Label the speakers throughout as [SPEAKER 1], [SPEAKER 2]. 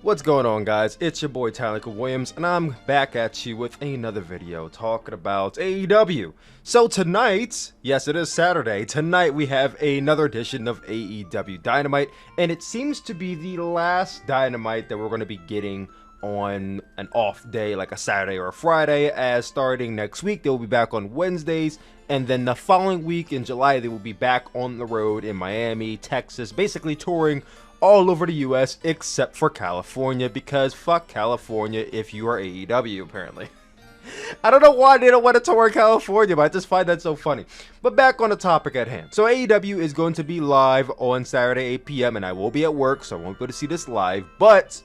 [SPEAKER 1] What's going on, guys? It's your boy Tyler Williams, and I'm back at you with another video talking about AEW. So tonight, yes, it is Saturday, tonight we have another edition of AEW Dynamite, and it seems to be the last Dynamite that we're going to be getting on an off day, like a Saturday or a Friday, as starting next week, they will be back on Wednesdays, and then the following week in July, they will be back on the road in Miami, Texas, basically touring all over the US except for California, because fuck California if you are AEW, apparently. I don't know why they don't want to tour in California, but I just find that so funny. But back on the topic at hand. So AEW is going to be live on Saturday 8 p.m. and I will be at work, so I won't be able to see this live, but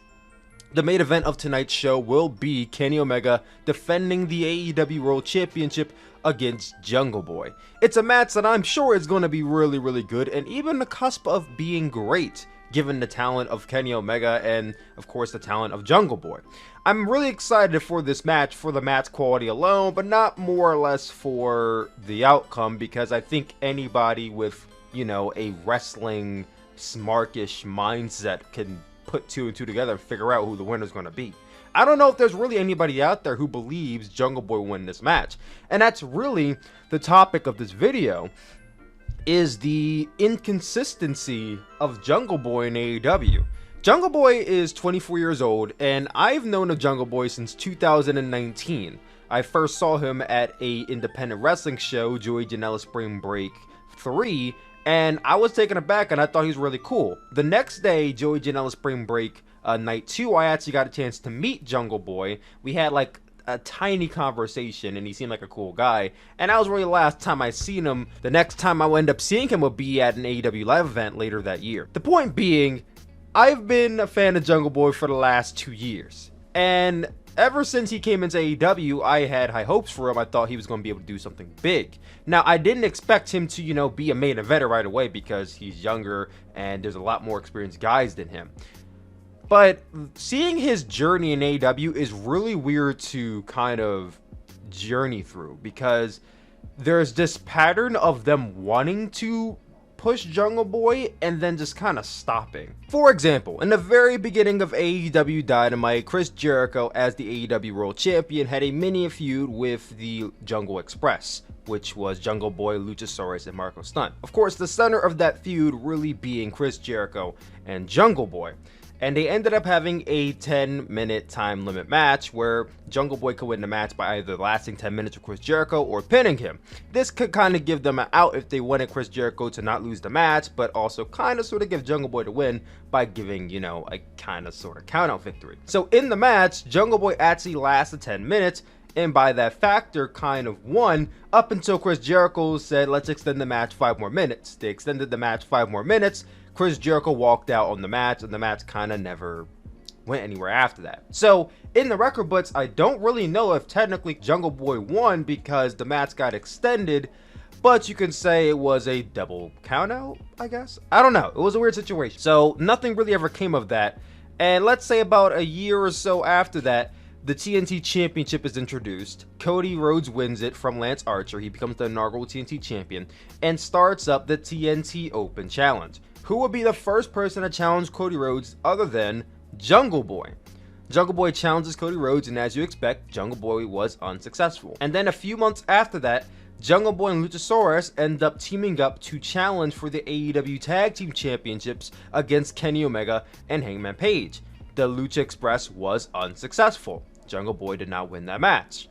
[SPEAKER 1] the main event of tonight's show will be Kenny Omega defending the AEW World Championship against Jungle Boy. It's a match that I'm sure is going to be really, really good and even the cusp of being great, given the talent of Kenny Omega and, of course, the talent of Jungle Boy. I'm really excited for this match for the match quality alone, but not more or less for the outcome, because I think anybody with, you know, a wrestling smarkish mindset can put two and two together and figure out who the winner is going to be. I don't know if there's really anybody out there who believes Jungle Boy will win this match. And that's really the topic of this video, is the inconsistency of Jungle Boy in AEW. Jungle Boy is 24 years old, and I've known of Jungle Boy since 2019. I first saw him at a independent wrestling show, Joey Janela Spring Break 3, and I was taken aback and I thought he was really cool. The next day, Joey Janela Spring Break night 2, I actually got a chance to meet Jungle Boy. We had like a tiny conversation and he seemed like a cool guy, and that was really the last time I seen him. The next time I would end up seeing him would be at an AEW live event later that year. The point being, I've been a fan of Jungle Boy for the last 2 years, and ever since he came into AEW, I had high hopes for him. I thought he was going to be able to do something big. Now, I didn't expect him to, you know, be a main eventer right away, because he's younger and there's a lot more experienced guys than him. But seeing his journey in AEW is really weird to kind of journey through, because there's this pattern of them wanting to push Jungle Boy and then just kind of stopping. For example, in the very beginning of AEW Dynamite, Chris Jericho, as the AEW World Champion, had a mini feud with the Jungle Express, which was Jungle Boy, Luchasaurus, and Marco Stunt. Of course, the center of that feud really being Chris Jericho and Jungle Boy. And they ended up having a 10-minute time limit match where Jungle Boy could win the match by either lasting 10 minutes with Chris Jericho or pinning him. This could kind of give them an out if they wanted Chris Jericho to not lose the match, but also kind of sort of give Jungle Boy to win by giving, you know, a kind of sort of count out victory. So in the match, Jungle Boy actually lasted 10 minutes, and by that factor kind of won, up until Chris Jericho said, let's extend the match 5 more minutes. They extended the match 5 more minutes. Chris Jericho walked out on the match, and the match kind of never went anywhere after that. So in the record books, I don't really know if technically Jungle Boy won because the match got extended, but you can say it was a double count out, I guess. I don't know. It was a weird situation. So nothing really ever came of that. And let's say about a year or so after that, the TNT Championship is introduced. Cody Rhodes wins it from Lance Archer. He becomes the inaugural TNT Champion and starts up the TNT Open Challenge. Who would be the first person to challenge Cody Rhodes other than Jungle Boy? Jungle Boy challenges Cody Rhodes, and as you expect, Jungle Boy was unsuccessful. And then a few months after that, Jungle Boy and Luchasaurus end up teaming up to challenge for the AEW Tag Team Championships against Kenny Omega and Hangman Page. The Lucha Express was unsuccessful. Jungle Boy did not win that match.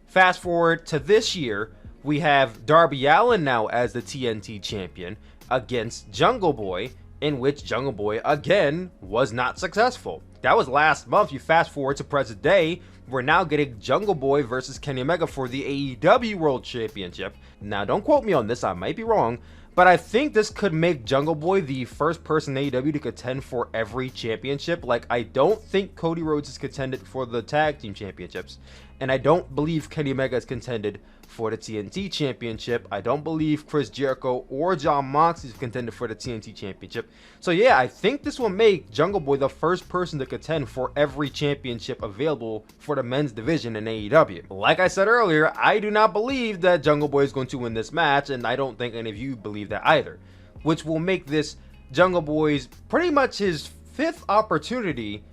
[SPEAKER 1] Fast forward to this year, we have Darby Allin now as the TNT Champion against Jungle Boy, in which Jungle Boy again was not successful. That was last month. You fast forward to present day, we're now getting Jungle Boy versus Kenny Omega for the AEW World Championship. Now, don't quote me on this, I might be wrong, but I think this could make Jungle Boy the first person in AEW to contend for every championship. Like, I don't think Cody Rhodes is contended for the Tag Team Championships, and I don't believe Kenny Omega is contended for the TNT Championship. I don't believe Chris Jericho or Jon Moxley is contended for the TNT Championship. So yeah, I think this will make Jungle Boy the first person to contend for every championship available for the men's division in AEW. Like I said earlier, I do not believe that Jungle Boy is going to win this match, and I don't think any of you believe that either, which will make this Jungle Boy's pretty much his 5th opportunity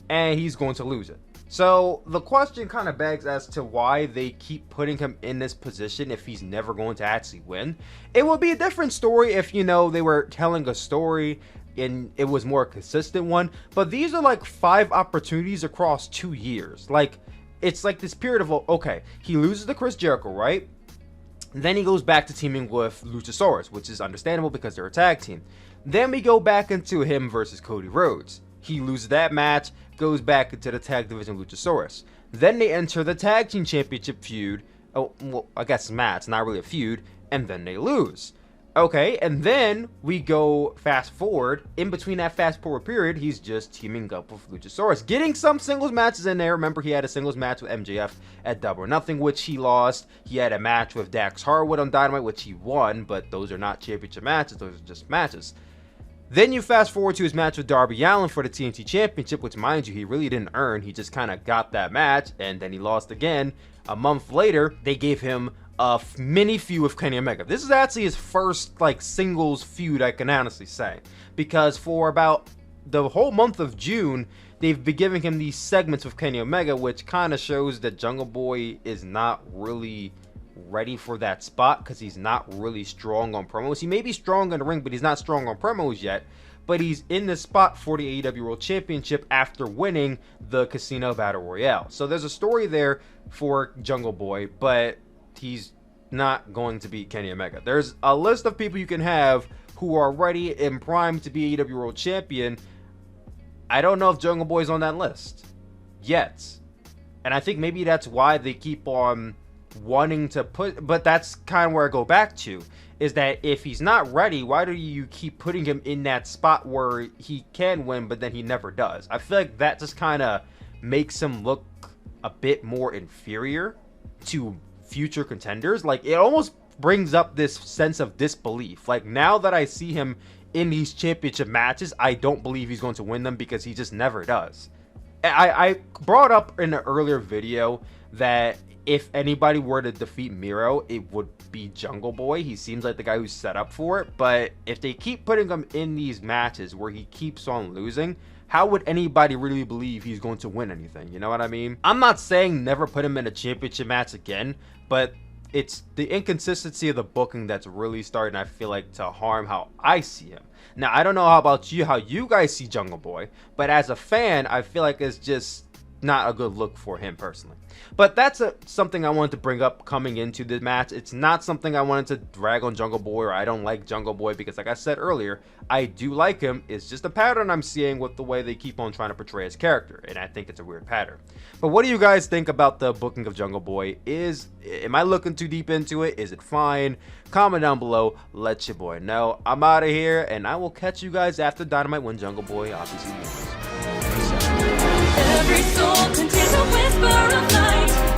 [SPEAKER 1] and he's going to lose it. So the question kind of begs as to why they keep putting him in this position if he's never going to actually win. It would be a different story if, you know, they were telling a story and it was more consistent one, but these are like 5 opportunities across 2 years. Like, it's like this period of, okay, he loses to Chris Jericho, right? Then he goes back to teaming with Luchasaurus, which is understandable because they're a tag team. Then we go back into him versus Cody Rhodes. He loses that match, goes back into the tag division with Luchasaurus. Then they enter the tag team championship feud. Oh, well, I guess match, not really a feud. And then they lose. Okay, and then we go fast forward. In between that fast forward period, he's just teaming up with Luchasaurus, getting some singles matches in there. Remember, he had a singles match with MJF at Double or Nothing, which he lost. He had a match with Dax Harwood on Dynamite, which he won, but those are not championship matches. Those are just matches. Then you fast forward to his match with Darby Allin for the TNT Championship, which, mind you, he really didn't earn. He just kind of got that match, and then he lost again. A month later, they gave him a mini feud with Kenny Omega. This is actually his first, like, singles feud, I can honestly say. Because for about the whole month of June, they've been giving him these segments with Kenny Omega, which kind of shows that Jungle Boy is not really ready for that spot because he's not really strong on promos. He may be strong in the ring, but he's not strong on promos yet. But he's in the spot for the AEW World Championship after winning the Casino Battle Royale. So there's a story there for Jungle Boy, but he's not going to beat Kenny Omega. There's a list of people you can have who are ready and primed to be AEW World Champion. I don't know if Jungle Boy's on that list yet. And I think maybe that's why they keep on wanting to put, but that's kind of where I go back to, is that if he's not ready, why do you keep putting him in that spot where he can win, but then he never does? I feel like that just kind of makes him look a bit more inferior to future contenders. Like, it almost brings up this sense of disbelief. Like, now that I see him in these championship matches, I don't believe he's going to win them because he just never does. I brought up in an earlier video that if anybody were to defeat Miro, it would be Jungle Boy. He seems like the guy who's set up for it. But if they keep putting him in these matches where he keeps on losing, how would anybody really believe he's going to win anything? You know what I mean? I'm not saying never put him in a championship match again, but it's the inconsistency of the booking that's really starting, I feel like, to harm how I see him. Now, I don't know how about you, how you guys see Jungle Boy, but as a fan, I feel like it's just not a good look for him personally. But that's something I wanted to bring up coming into the match. It's not something I wanted to drag on Jungle Boy, or I don't like Jungle Boy, because like I said earlier, I do like him. It's just a pattern I'm seeing with the way they keep on trying to portray his character, and I think it's a weird pattern. But what do you guys think about the booking of Jungle Boy? Am I looking too deep into it? Is it fine? Comment down below, let your boy know. I'm out of here, and I will catch you guys after Dynamite when Jungle Boy obviously wins.
[SPEAKER 2] Every soul contains a whisper of light.